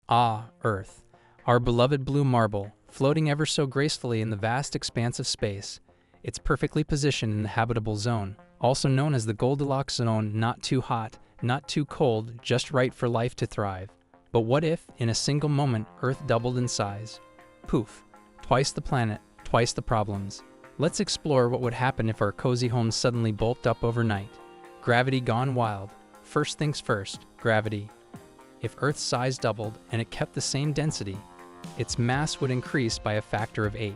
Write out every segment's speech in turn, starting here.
Ah, Earth, our beloved blue marble, floating ever so gracefully in the vast expanse of space. It's perfectly positioned in the habitable zone, also known as the Goldilocks zone, not too hot, not too cold, just right for life to thrive. But what if, in a single moment, Earth doubled in size? Poof, twice the planet, twice the problems. Let's explore what would happen if our cozy homes suddenly bulked up overnight. Gravity gone wild. First things first, gravity. If Earth's size doubled and it kept the same density, its mass would increase by a factor of 8.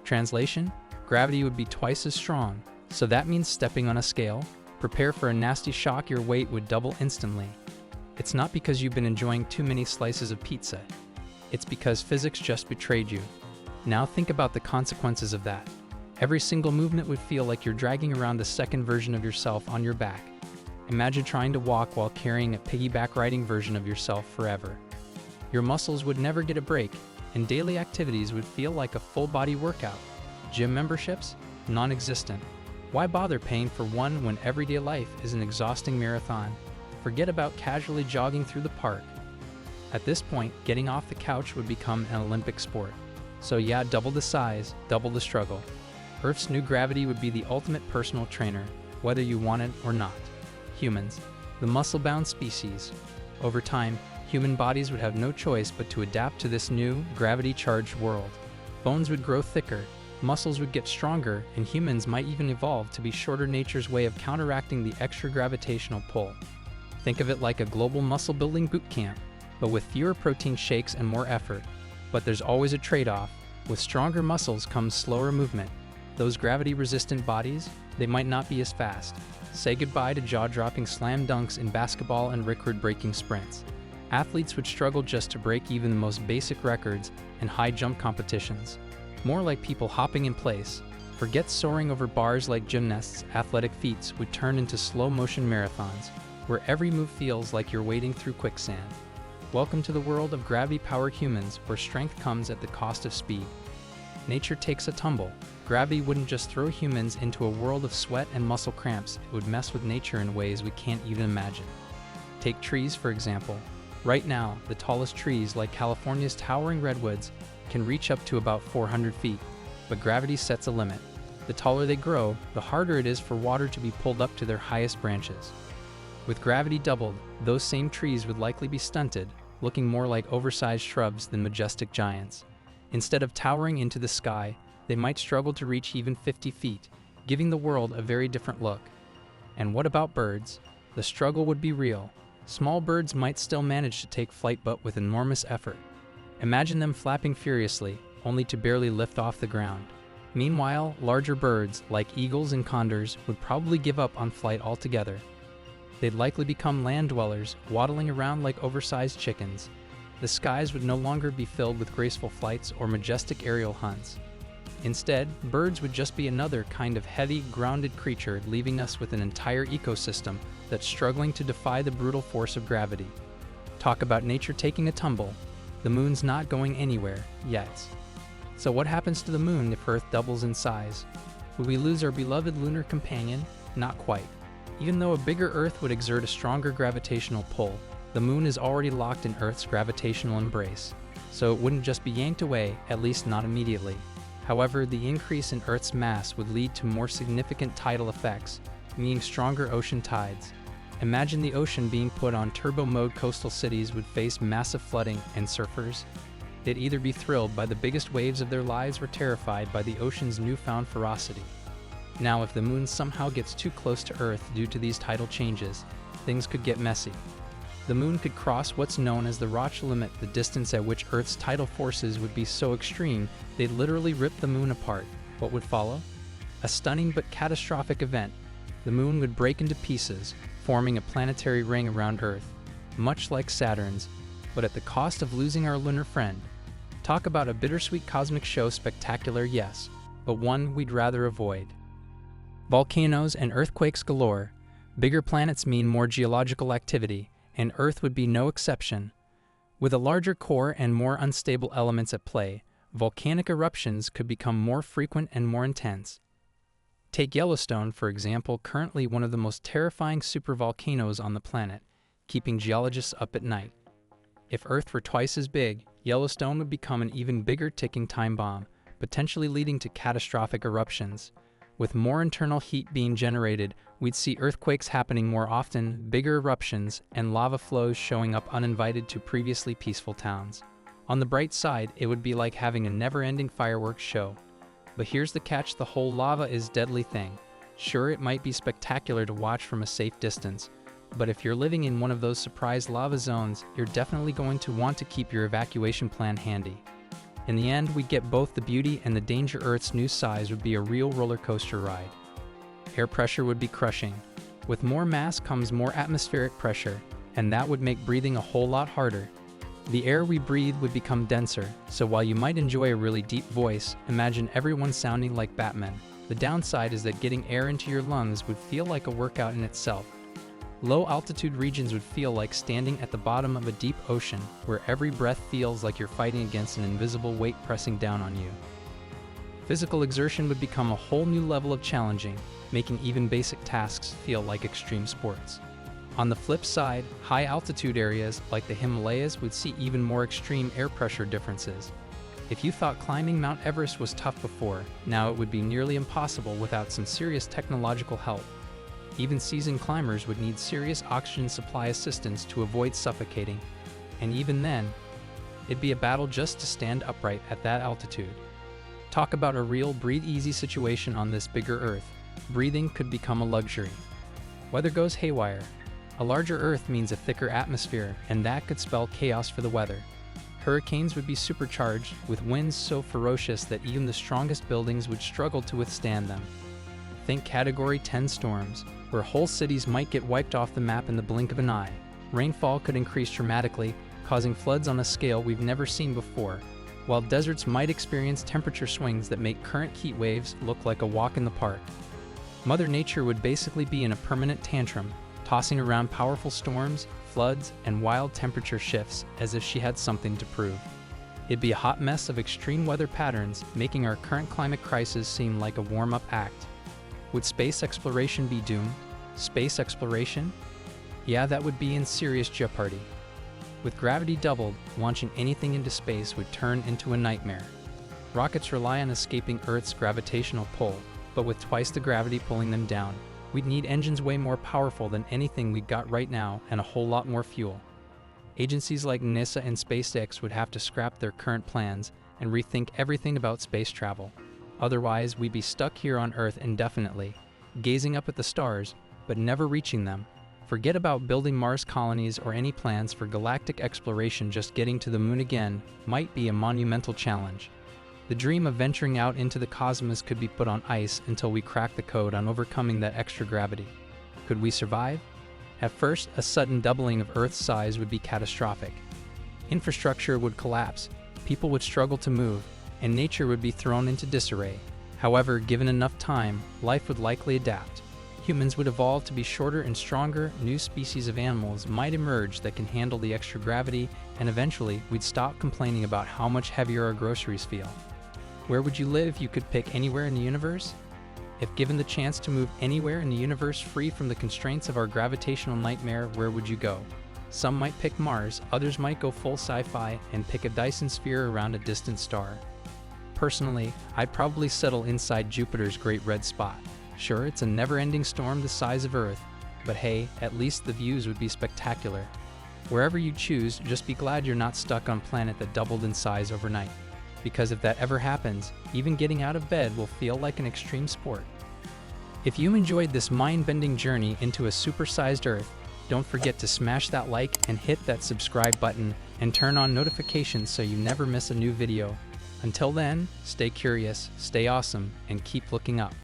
Translation? Gravity would be twice as strong, so that means stepping on a scale, prepare for a nasty shock, your weight would double instantly. It's not because you've been enjoying too many slices of pizza. It's because physics just betrayed you. Now think about the consequences of that. Every single movement would feel like you're dragging around the second version of yourself on your back. Imagine trying to walk while carrying a piggyback riding version of yourself forever. Your muscles would never get a break, and daily activities would feel like a full-body workout. Gym memberships? Non-existent. Why bother paying for one when everyday life is an exhausting marathon? Forget about casually jogging through the park. At this point, getting off the couch would become an Olympic sport. So yeah, double the size, double the struggle. Earth's new gravity would be the ultimate personal trainer, whether you want it or not. Humans, the muscle-bound species. Over time, human bodies would have no choice but to adapt to this new, gravity-charged world. Bones would grow thicker, muscles would get stronger, and humans might even evolve to be shorter, nature's way of counteracting the extra gravitational pull. Think of it like a global muscle-building boot camp, but with fewer protein shakes and more effort. But there's always a trade-off. With stronger muscles comes slower movement. Those gravity-resistant bodies, they might not be as fast. Say goodbye to jaw-dropping slam dunks in basketball and record-breaking sprints. Athletes would struggle just to break even the most basic records in high jump competitions. More like people hopping in place. Forget soaring over bars like gymnasts. Athletic feats would turn into slow-motion marathons, where every move feels like you're wading through quicksand. Welcome to the world of gravity-powered humans, where strength comes at the cost of speed. Nature takes a tumble. Gravity wouldn't just throw humans into a world of sweat and muscle cramps, it would mess with nature in ways we can't even imagine. Take trees, for example. Right now, the tallest trees, like California's towering redwoods, can reach up to about 400 feet, but gravity sets a limit. The taller they grow, the harder it is for water to be pulled up to their highest branches. With gravity doubled, those same trees would likely be stunted, looking more like oversized shrubs than majestic giants. Instead of towering into the sky, they might struggle to reach even 50 feet, giving the world a very different look. And what about birds? The struggle would be real. Small birds might still manage to take flight, but with enormous effort. Imagine them flapping furiously, only to barely lift off the ground. Meanwhile, larger birds, like eagles and condors, would probably give up on flight altogether. They'd likely become land dwellers, waddling around like oversized chickens. The skies would no longer be filled with graceful flights or majestic aerial hunts. Instead, birds would just be another kind of heavy, grounded creature, leaving us with an entire ecosystem that's struggling to defy the brutal force of gravity. Talk about nature taking a tumble. The moon's not going anywhere, yet. So what happens to the moon if Earth doubles in size? Would we lose our beloved lunar companion? Not quite. Even though a bigger Earth would exert a stronger gravitational pull, the moon is already locked in Earth's gravitational embrace, so it wouldn't just be yanked away, at least not immediately. However, the increase in Earth's mass would lead to more significant tidal effects, meaning stronger ocean tides. Imagine the ocean being put on turbo mode. Coastal cities would face massive flooding, and surfers? They'd either be thrilled by the biggest waves of their lives or terrified by the ocean's newfound ferocity. Now, if the moon somehow gets too close to Earth due to these tidal changes, things could get messy. The moon could cross what's known as the Roche limit, the distance at which Earth's tidal forces would be so extreme they'd literally rip the moon apart. What would follow? A stunning but catastrophic event. The moon would break into pieces, forming a planetary ring around Earth, much like Saturn's, but at the cost of losing our lunar friend. Talk about a bittersweet cosmic show, spectacular, yes, but one we'd rather avoid. Volcanoes and earthquakes galore. Bigger planets mean more geological activity, and Earth would be no exception. With a larger core and more unstable elements at play, volcanic eruptions could become more frequent and more intense. Take Yellowstone, for example, currently one of the most terrifying supervolcanoes on the planet, keeping geologists up at night. If Earth were twice as big, Yellowstone would become an even bigger ticking time bomb, potentially leading to catastrophic eruptions. With more internal heat being generated, we'd see earthquakes happening more often, bigger eruptions, and lava flows showing up uninvited to previously peaceful towns. On the bright side, it would be like having a never-ending fireworks show. But here's the catch: the whole lava is deadly thing. Sure, it might be spectacular to watch from a safe distance, but if you're living in one of those surprise lava zones, you're definitely going to want to keep your evacuation plan handy. In the end, we'd get both the beauty and the danger. Earth's new size would be a real roller coaster ride. Air pressure would be crushing. With more mass comes more atmospheric pressure, and that would make breathing a whole lot harder. The air we breathe would become denser, so while you might enjoy a really deep voice, imagine everyone sounding like Batman. The downside is that getting air into your lungs would feel like a workout in itself. Low-altitude regions would feel like standing at the bottom of a deep ocean, where every breath feels like you're fighting against an invisible weight pressing down on you. Physical exertion would become a whole new level of challenging, making even basic tasks feel like extreme sports. On the flip side, high-altitude areas like the Himalayas would see even more extreme air pressure differences. If you thought climbing Mount Everest was tough before, now it would be nearly impossible without some serious technological help. Even seasoned climbers would need serious oxygen supply assistance to avoid suffocating, and even then, it'd be a battle just to stand upright at that altitude. Talk about a real breathe-easy situation on this bigger Earth. Breathing could become a luxury. Weather goes haywire. A larger Earth means a thicker atmosphere, and that could spell chaos for the weather. Hurricanes would be supercharged, with winds so ferocious that even the strongest buildings would struggle to withstand them. Think Category 10 storms, where whole cities might get wiped off the map in the blink of an eye. Rainfall could increase dramatically, causing floods on a scale we've never seen before, while deserts might experience temperature swings that make current heat waves look like a walk in the park. Mother Nature would basically be in a permanent tantrum, tossing around powerful storms, floods, and wild temperature shifts as if she had something to prove. It'd be a hot mess of extreme weather patterns, making our current climate crisis seem like a warm-up act. Would space exploration be doomed? Space exploration? Yeah, that would be in serious jeopardy. With gravity doubled, launching anything into space would turn into a nightmare. Rockets rely on escaping Earth's gravitational pull, but with twice the gravity pulling them down, we'd need engines way more powerful than anything we got right now and a whole lot more fuel. Agencies like NASA and SpaceX would have to scrap their current plans and rethink everything about space travel. Otherwise, we'd be stuck here on Earth indefinitely, gazing up at the stars, but never reaching them. Forget about building Mars colonies or any plans for galactic exploration. Just getting to the moon again might be a monumental challenge. The dream of venturing out into the cosmos could be put on ice until we crack the code on overcoming that extra gravity. Could we survive? At first, a sudden doubling of Earth's size would be catastrophic. Infrastructure would collapse, people would struggle to move, and nature would be thrown into disarray. However, given enough time, life would likely adapt. Humans would evolve to be shorter and stronger, new species of animals might emerge that can handle the extra gravity, and eventually we'd stop complaining about how much heavier our groceries feel. Where would you live if you could pick anywhere in the universe? If given the chance to move anywhere in the universe free from the constraints of our gravitational nightmare, where would you go? Some might pick Mars, others might go full sci-fi and pick a Dyson sphere around a distant star. Personally, I'd probably settle inside Jupiter's Great Red Spot. Sure, it's a never-ending storm the size of Earth, but hey, at least the views would be spectacular. Wherever you choose, just be glad you're not stuck on a planet that doubled in size overnight. Because if that ever happens, even getting out of bed will feel like an extreme sport. If you enjoyed this mind-bending journey into a supersized Earth, don't forget to smash that like and hit that subscribe button and turn on notifications so you never miss a new video. Until then, stay curious, stay awesome, and keep looking up.